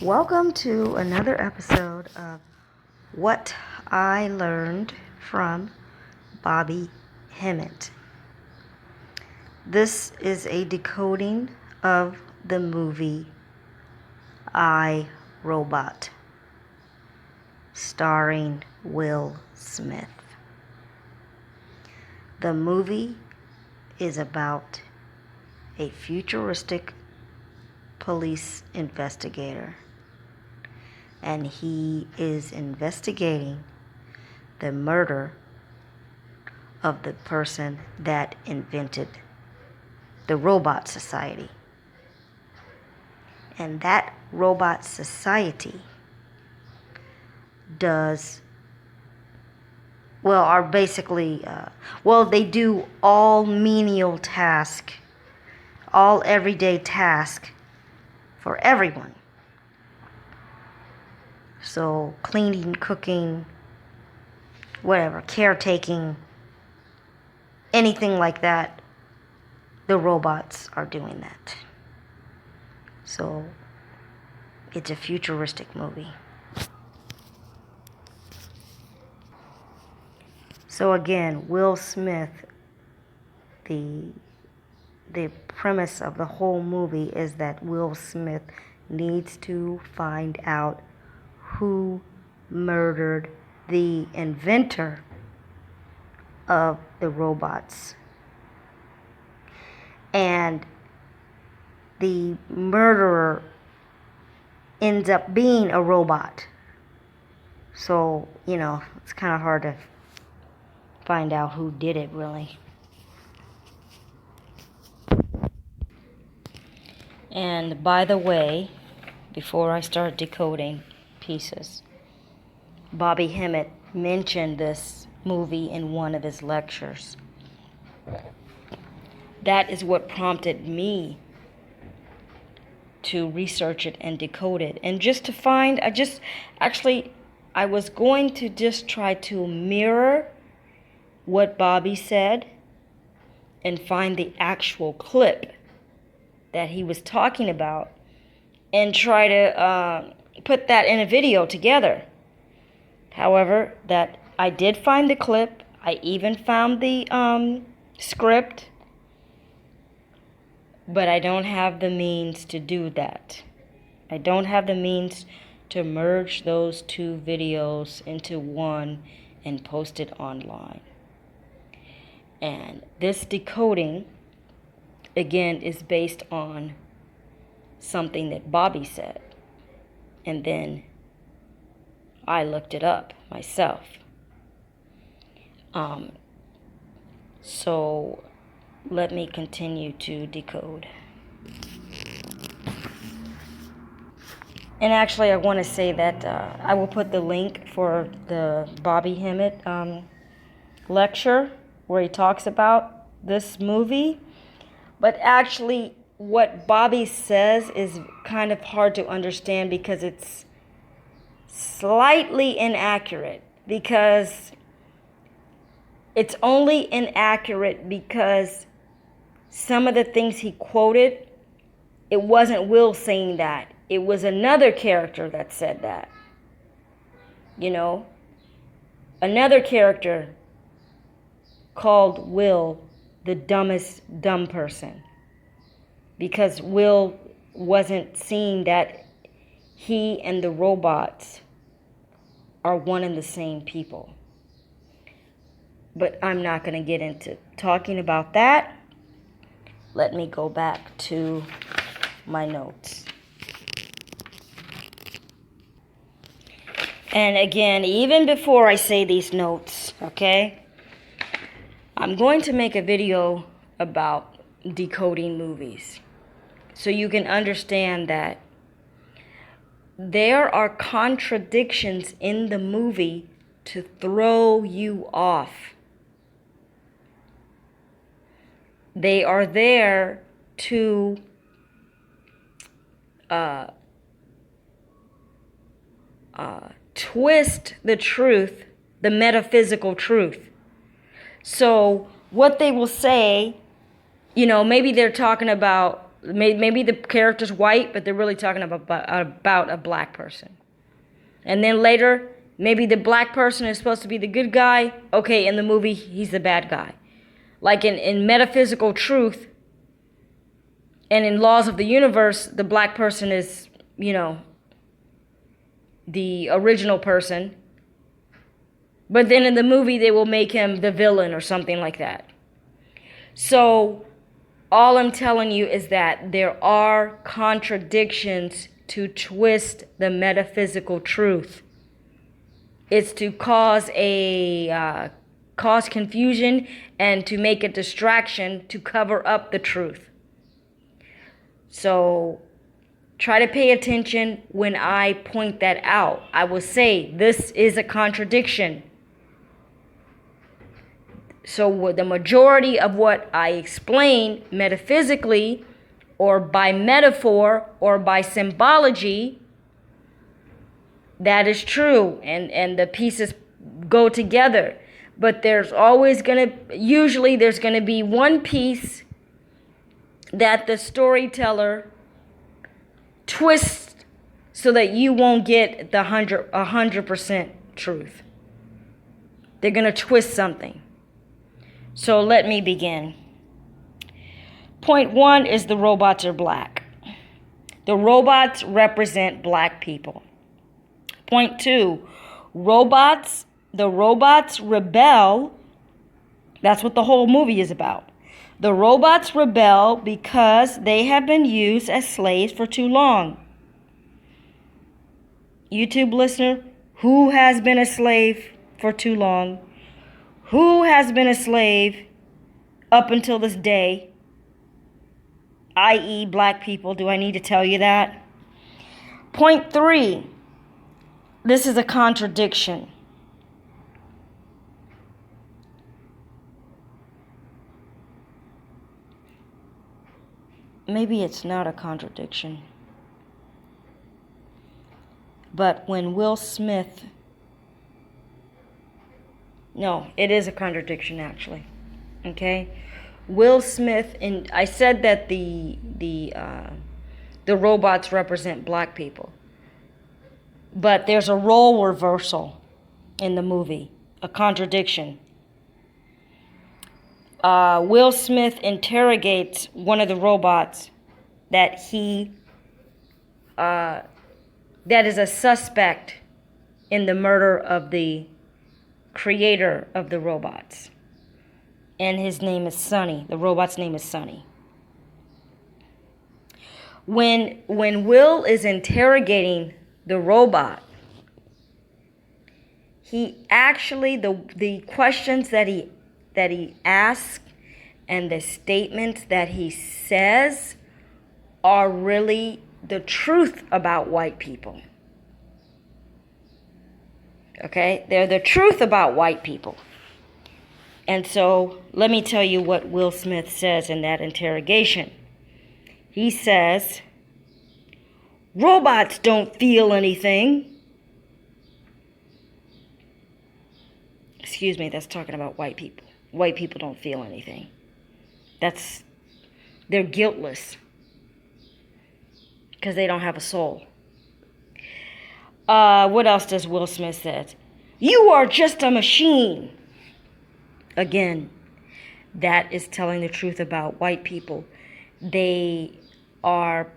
Welcome to another episode of What I Learned from Bobby Hemmit. This is a decoding of the movie I, Robot, starring Will Smith. The movie is about a futuristic police investigator, and he is investigating the murder of the person that invented the robot society. And that robot society they do all menial tasks, all everyday tasks for everyone. So cleaning, cooking, whatever, caretaking, anything like that, the robots are doing that. So it's a futuristic movie. So again, Will Smith, the premise of the whole movie is that Will Smith needs to find out who murdered the inventor of the robots. And the murderer ends up being a robot. So, it's kind of hard to find out who did it, really. And by the way, before I start decoding pieces, Bobby Hemmit mentioned this movie in one of his lectures. That is what prompted me to research it and decode it. And just to find, I was going to just try to mirror what Bobby said and find the actual clip that he was talking about and try to put that in a video together. However, that I did find the clip. I even found the script, but I don't have the means to do that. I don't have the means to merge those two videos into one and post it online. And this decoding, again, is based on something that Bobby said. And then I looked it up myself. So let me continue to decode. And actually, I want to say that I will put the link for the Bobby Hemmit lecture where he talks about this movie. But actually, what Bobby says is kind of hard to understand because it's slightly inaccurate. Because it's only inaccurate because some of the things he quoted, it wasn't Will saying that. It was another character that said that. Another character called Will the dumbest dumb person, because Will wasn't seeing that he and the robots are one and the same people. But I'm not going to get into talking about that. Let me go back to my notes. And again, even before I say these notes, okay, I'm going to make a video about decoding movies so you can understand that there are contradictions in the movie to throw you off. They are there to twist the truth, the metaphysical truth. So what they will say, maybe they're talking about maybe the character's white, but they're really talking about a black person. And then later, maybe the black person is supposed to be the good guy. Okay, in the movie, he's the bad guy. Like in metaphysical truth and in laws of the universe, the black person is, the original person. But then in the movie, they will make him the villain or something like that. So all I'm telling you is that there are contradictions to twist the metaphysical truth. It's to cause confusion and to make a distraction to cover up the truth. So try to pay attention when I point that out. I will say this is a contradiction. So the majority of what I explain metaphysically or by metaphor or by symbology, that is true, and the pieces go together. But there's usually there's going to be one piece that the storyteller twists so that you won't get the 100% truth. They're going to twist something. So let me begin. Point 1 is the robots are black. The robots represent black people. Point 2, the robots rebel. That's what the whole movie is about. The robots rebel because they have been used as slaves for too long. YouTube listener, who has been a slave for too long? Who has been a slave up until this day? I.e., black people. Do I need to tell you that? Point 3. This is a contradiction. Maybe it's not a contradiction. But when Will Smith... No, it is a contradiction, actually. Okay? Will Smith, and I said that the robots represent black people. But there's a role reversal in the movie, a contradiction. Will Smith interrogates one of the robots that is a suspect in the murder of the creator of the robots. And his name is Sonny. The robot's name is Sonny. When Will is interrogating the robot, he actually, the questions that he asks and the statements that he says are really the truth about white people. Okay? They're the truth about white people. And so let me tell you what Will Smith says in that interrogation. He says, robots don't feel anything. Excuse me, that's talking about white people. White people don't feel anything. They're guiltless because they don't have a soul. What else does Will Smith say? You are just a machine. Again, that is telling the truth about white people. They are,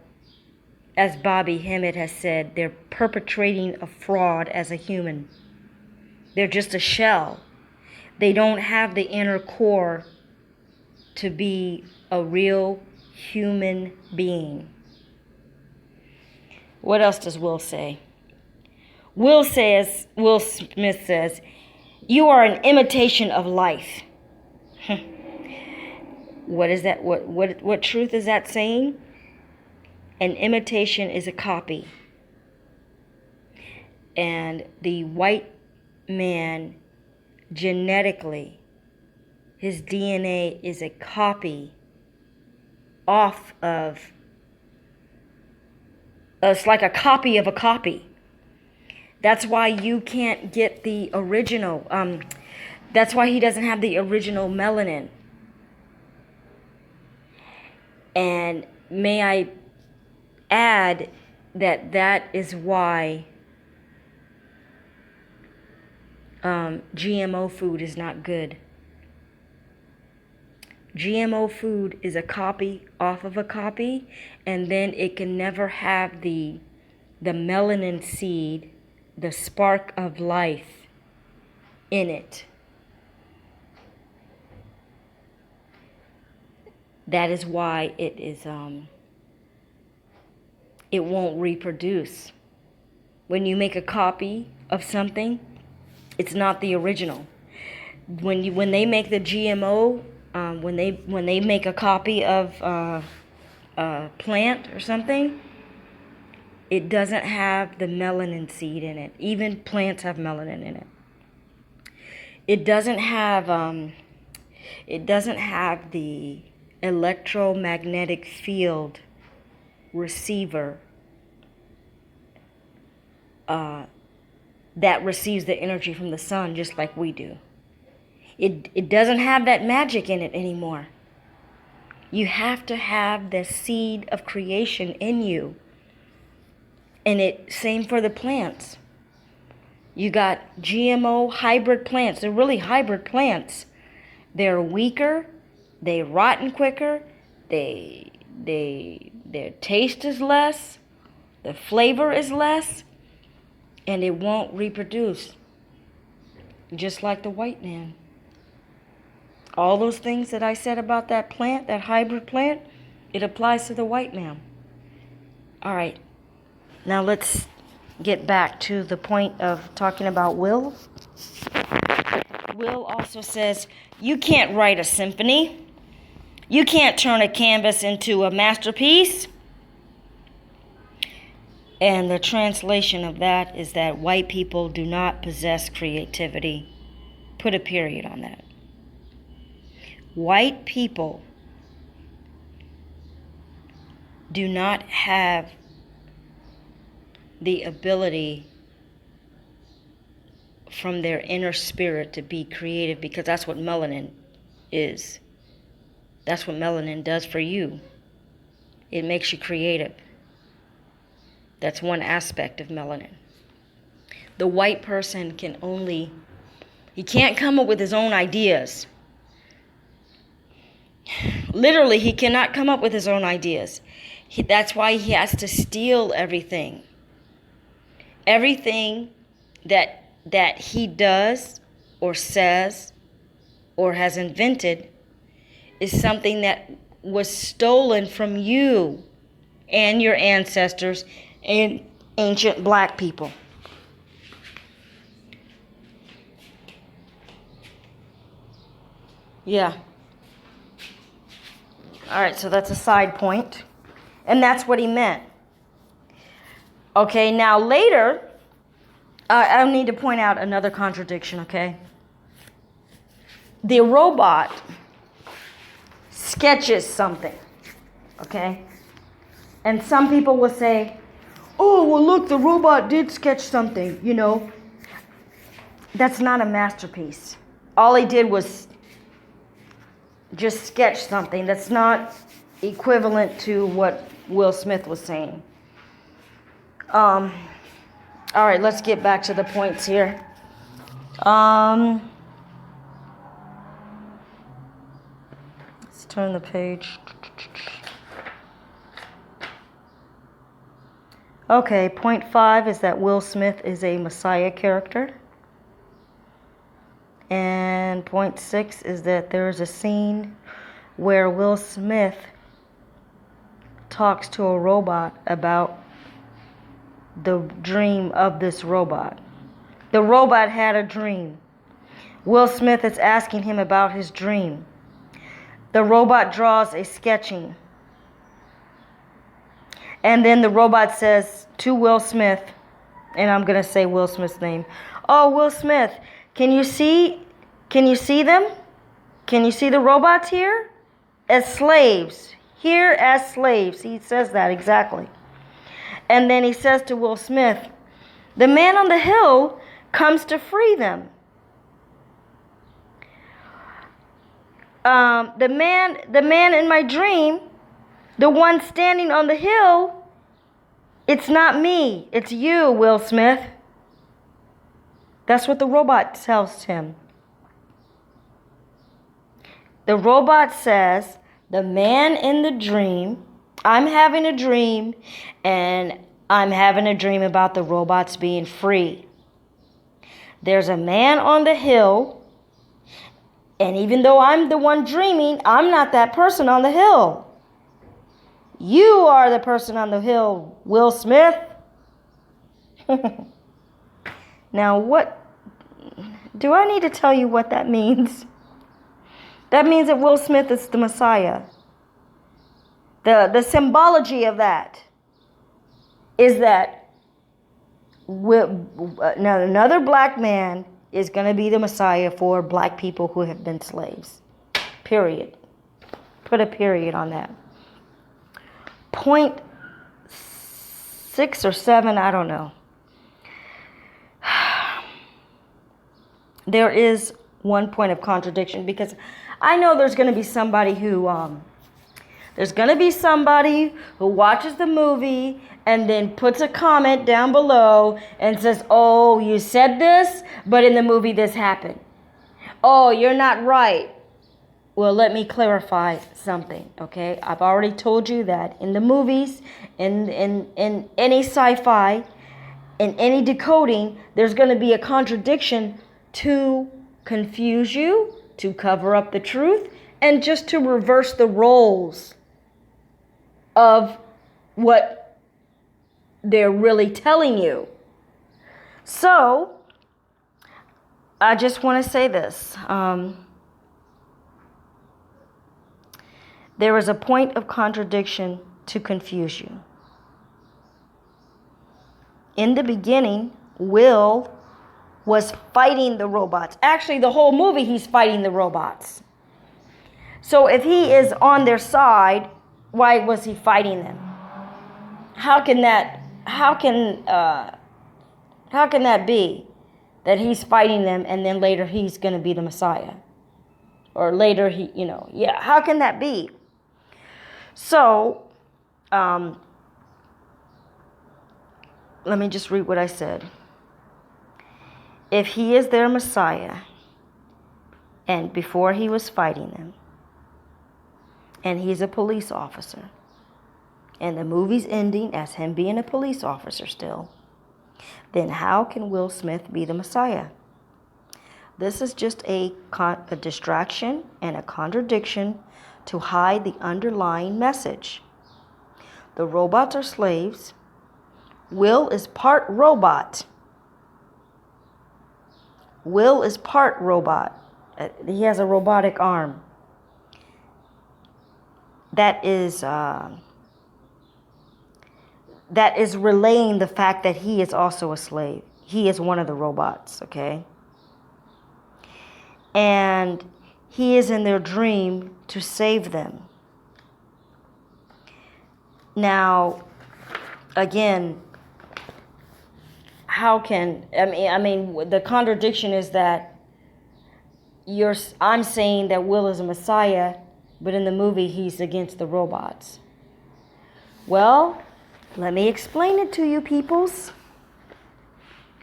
as Bobby Hemmit has said, they're perpetrating a fraud as a human. They're just a shell. They don't have the inner core to be a real human being. What else does Will say? Will Smith says, you are an imitation of life. What is that? What truth is that saying? An imitation is a copy. And the white man, genetically, his DNA is a copy off of, it's like a copy of a copy. That's why you can't get the original. That's why he doesn't have the original melanin. And may I add that is why GMO food is not good. GMO food is a copy off of a copy, and then it can never have the melanin seed, the spark of life in it. That is why it is it won't reproduce. When you make a copy of something, it's not the original. When they make the GMO, when they make a copy of a plant or something, it doesn't have the melanin seed in it. Even plants have melanin in it. It doesn't have the electromagnetic field receiver that receives the energy from the sun just like we do. It doesn't have that magic in it anymore. You have to have the seed of creation in you. And same for the plants. You got GMO hybrid plants. They're really hybrid plants. They're weaker, they rotten quicker, their taste is less, the flavor is less, and it won't reproduce. Just like the white man. All those things that I said about that plant, that hybrid plant, it applies to the white man. All right. Now let's get back to the point of talking about Will. Will also says, you can't write a symphony. You can't turn a canvas into a masterpiece. And the translation of that is that white people do not possess creativity. Put a period on that. White people do not have the ability from their inner spirit to be creative, because that's what melanin is. That's what melanin does for you. It makes you creative. That's one aspect of melanin. The white person he can't come up with his own ideas. Literally, he cannot come up with his own ideas. That's why he has to steal everything. Everything that he does or says or has invented is something that was stolen from you and your ancestors and ancient black people. Yeah. All right, so that's a side point. And that's what he meant. Okay, now later, I need to point out another contradiction, okay? The robot sketches something, okay? And some people will say, oh, well, look, the robot did sketch something, you know. That's not a masterpiece. All he did was just sketch something. That's not equivalent to what Will Smith was saying. All right, let's get back to the points here. Let's turn the page. Okay, point 5 is that Will Smith is a Messiah character. And point 6 is that there is a scene where Will Smith talks to a robot about the dream of this robot. The robot had a dream. Will Smith is asking him about his dream. The robot draws a sketching. And then the robot says to Will Smith, and I'm going to say Will Smith's name. Oh, Will Smith, can you see them? Can you see the robots here? As slaves. Here as slaves. He says that exactly. And then he says to Will Smith, the man on the hill comes to free them. The man in my dream The one standing on the hill, it's not me, it's you, Will Smith. That's what the robot tells him. The robot says, the man in the dream, I'm having a dream, and I'm having a dream about the robots being free. There's a man on the hill, and even though I'm the one dreaming, I'm not that person on the hill. You are the person on the hill, Will Smith. Now, what do I need to tell you what that means? That means that Will Smith is the Messiah. The symbology of that is that another black man is going to be the Messiah for black people who have been slaves. Period. Put a period on that. Point 6 or 7, I don't know. There is one point of contradiction, because I know there's going to be somebody who watches the movie and then puts a comment down below and says, "Oh, you said this, but in the movie this happened. Oh, you're not right." Well, let me clarify something, okay? I've already told you that in the movies, in any sci-fi, in any decoding, there's going to be a contradiction to confuse you, to cover up the truth, and just to reverse the roles of what they're really telling you. So, I just want to say this. There is a point of contradiction to confuse you. In the beginning, Will was fighting the robots. Actually, the whole movie, he's fighting the robots. So if he is on their side, why was he fighting them? How can that be that he's fighting them and then later he's going to be the Messiah? Or later how can that be? So, let me just read what I said. If he is their Messiah, and before he was fighting them, and he's a police officer, and the movie's ending as him being a police officer still, then how can Will Smith be the Messiah? This is just a distraction and a contradiction to hide the underlying message. The robots are slaves. Will is part robot. Will is part robot. He has a robotic arm. That is relaying the fact that he is also a slave. He is one of the robots, okay? And he is in their dream to save them. Now, again, the contradiction is that I'm saying that Will is a Messiah, but in the movie he's against the robots. Well, let me explain it to you, peoples.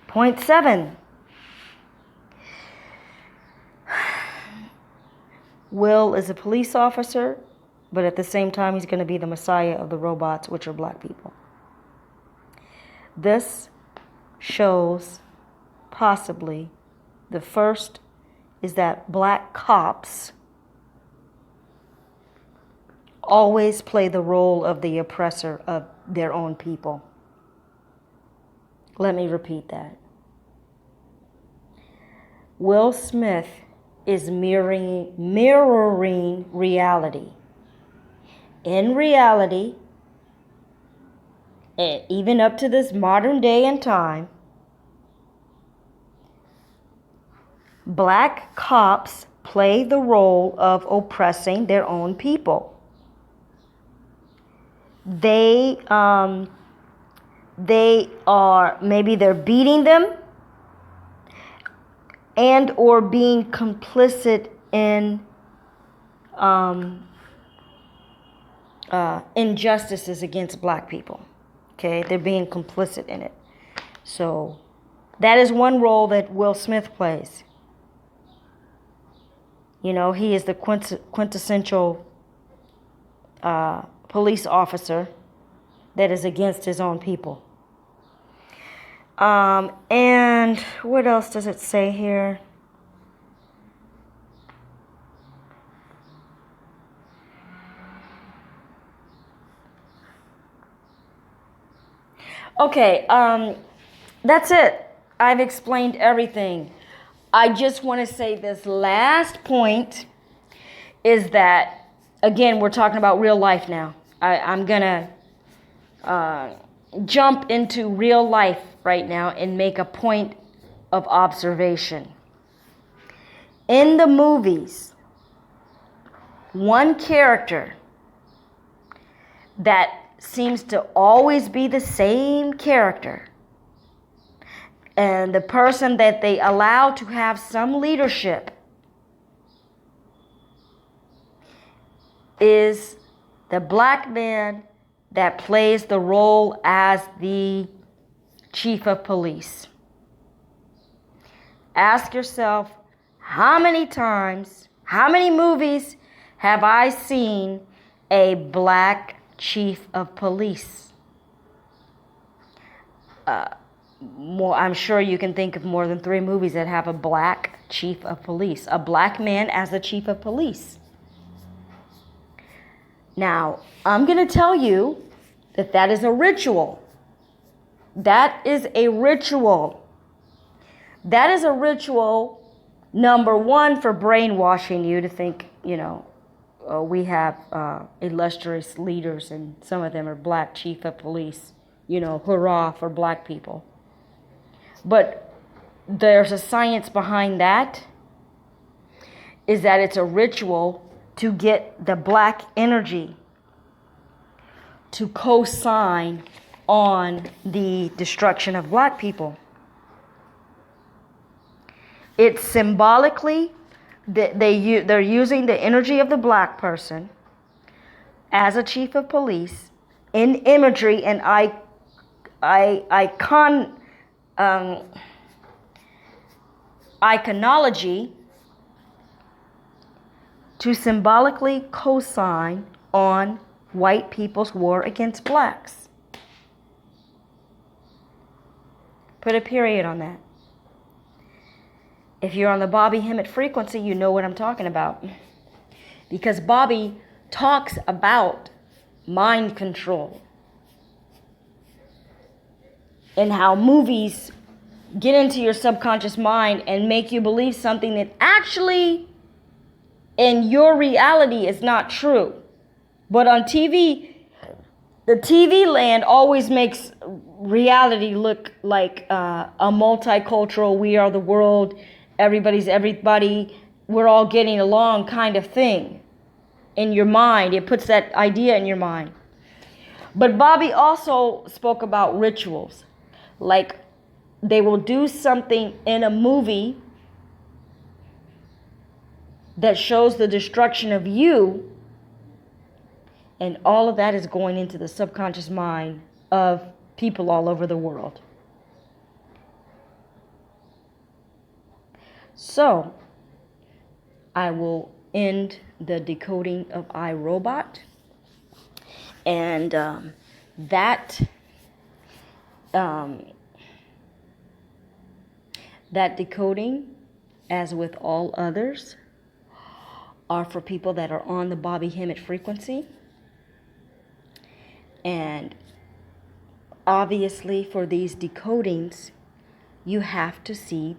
Point 7. Will is a police officer, but at the same time he's going to be the Messiah of the robots, which are black people. This shows possibly the first is that black cops always play the role of the oppressor of their own people. Let me repeat that. Will Smith is mirroring reality. In reality, even up to this modern day and time, black cops play the role of oppressing their own people. They are, maybe they're beating them and or being complicit in injustices against black people. Okay, they're being complicit in it. So that is one role that Will Smith plays. You know, he is the quintessential police officer that is against his own people. And what else does it say here? Okay, that's it. I've explained everything. I just want to say this last point is that, again, we're talking about real life now. I'm going to jump into real life right now and make a point of observation. In the movies, one character that seems to always be the same character, and the person that they allow to have some leadership, is the black man that plays the role as the chief of police. Ask yourself, how many times, how many movies have I seen a black chief of police? I'm sure you can think of more than 3 movies that have a black chief of police, a black man as the chief of police. Now, I'm going to tell you that that is a ritual. That is a ritual. That is a ritual, number one, for brainwashing you to think, you know, we have illustrious leaders and some of them are black chief of police. You know, hurrah for black people. But there's a science behind that, is that it's a ritual to get the black energy to co-sign on the destruction of black people. It's symbolically that they're using the energy of the black person as a chief of police in imagery and iconology to symbolically co-sign on white people's war against blacks. Put a period on that. If you're on the Bobby Hemmit frequency, you know what I'm talking about. Because Bobby talks about mind control and how movies get into your subconscious mind and make you believe something that actually in your reality is not true. But on TV, the TV land always makes reality look like a multicultural, we are the world, everybody's everybody, we're all getting along kind of thing in your mind. It puts that idea in your mind. But Bobby also spoke about rituals. Like they will do something in a movie that shows the destruction of you, and all of that is going into the subconscious mind of people all over the world. So, I will end the decoding of iRobot, and that decoding, as with all others, are for people that are on the Bobby Hemmit frequency. And obviously for these decodings, you have to see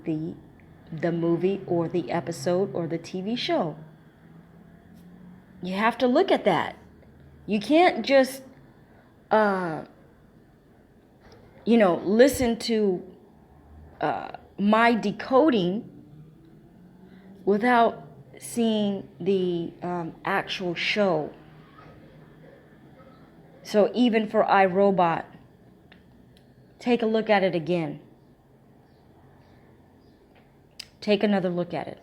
the movie or the episode or the TV show. You have to look at that. You can't just, listen to my decoding without seeing the actual show. So even for iRobot, take a look at it again. Take another look at it.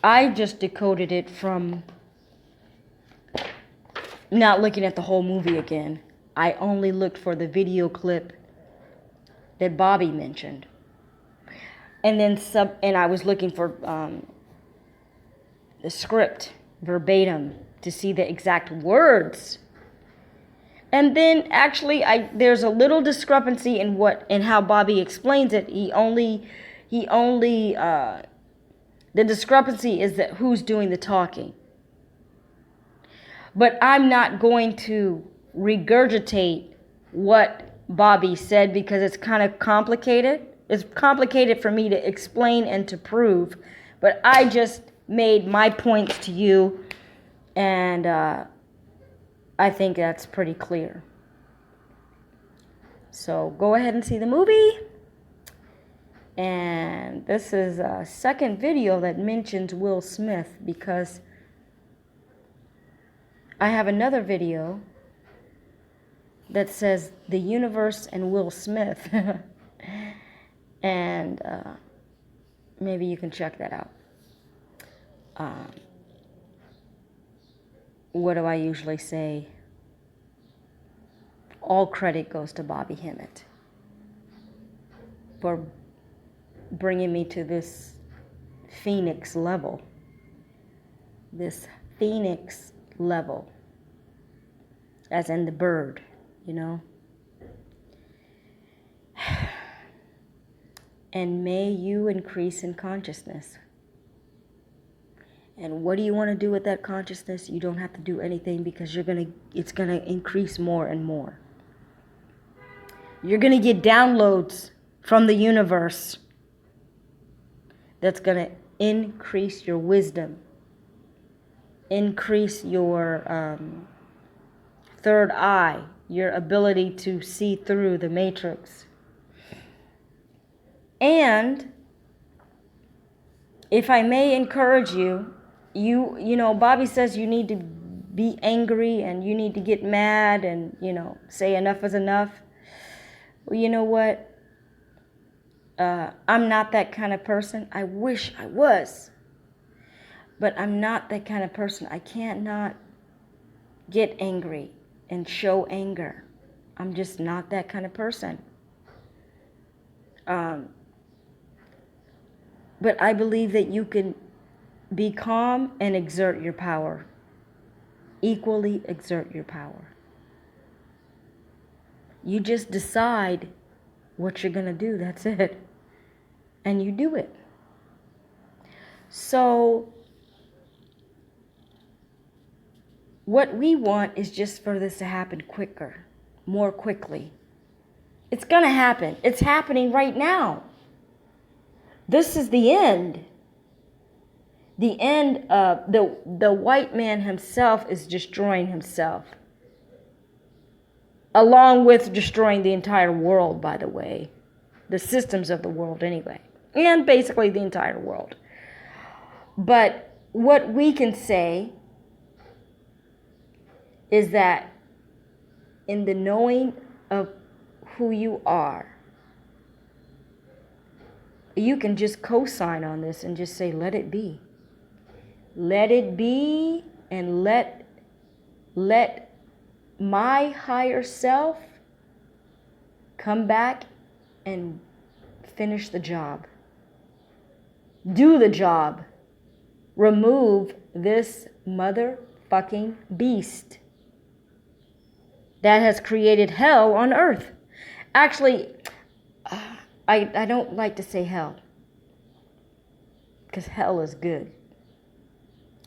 I just decoded it from not looking at the whole movie again. I only looked for the video clip that Bobby mentioned. And then and I was looking for the script verbatim to see the exact words. And then actually there's a little discrepancy in how Bobby explains it. The discrepancy is that who's doing the talking. But I'm not going to regurgitate what Bobby said because it's kind of complicated. It's complicated for me to explain and to prove, but I just made my points to you, and I think that's pretty clear. So go ahead and see the movie. And this is a second video that mentions Will Smith, because I have another video that says the universe and Will Smith. And maybe you can check that out. What do I usually say? All credit goes to Bobby Hemmit for bringing me to this phoenix level. This phoenix level. As in the bird, you know. And may you increase in consciousness. And what do you want to do with that consciousness? You don't have to do anything, because it's gonna increase more and more. You're gonna get downloads from the universe that's gonna increase your wisdom, increase your third eye, your ability to see through the matrix. And if I may encourage you, you know, Bobby says you need to be angry and you need to get mad and, you know, say enough is enough. Well, you know what? I'm not that kind of person. I wish I was. But I'm not that kind of person. I can't not get angry and show anger. I'm just not that kind of person. But I believe that you can be calm and exert your power. Equally exert your power. You just decide what you're going to do. That's it. And you do it. So what we want is just for this to happen quicker, more quickly. It's going to happen. It's happening right now. This is the end. The end of the white man himself is destroying himself. Along with destroying the entire world, by the way. The systems of the world anyway. And basically the entire world. But what we can say is that in the knowing of who you are, you can just co-sign on this and just say, let it be. Let it be, and let my higher self come back and finish the job. Do the job. Remove this motherfucking beast that has created hell on earth. Actually, I don't like to say hell, because hell is good.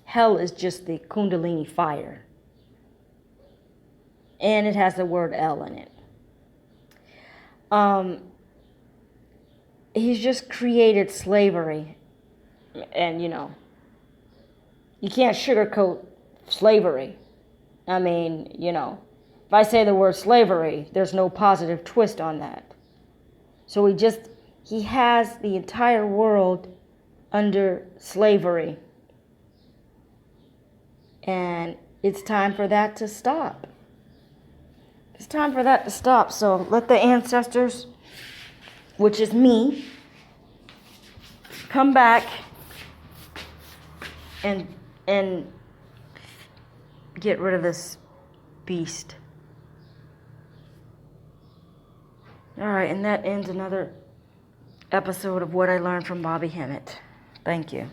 Hell is just the Kundalini fire. And it has the word L in it. He's just created slavery. And, you know, you can't sugarcoat slavery. I mean, you know, if I say the word slavery, there's no positive twist on that. So he has the entire world under slavery. And it's time for that to stop. It's time for that to stop. So let the ancestors, which is me, come back and get rid of this beast. All right, and that ends another episode of What I Learned from Bobby Hemmit. Thank you.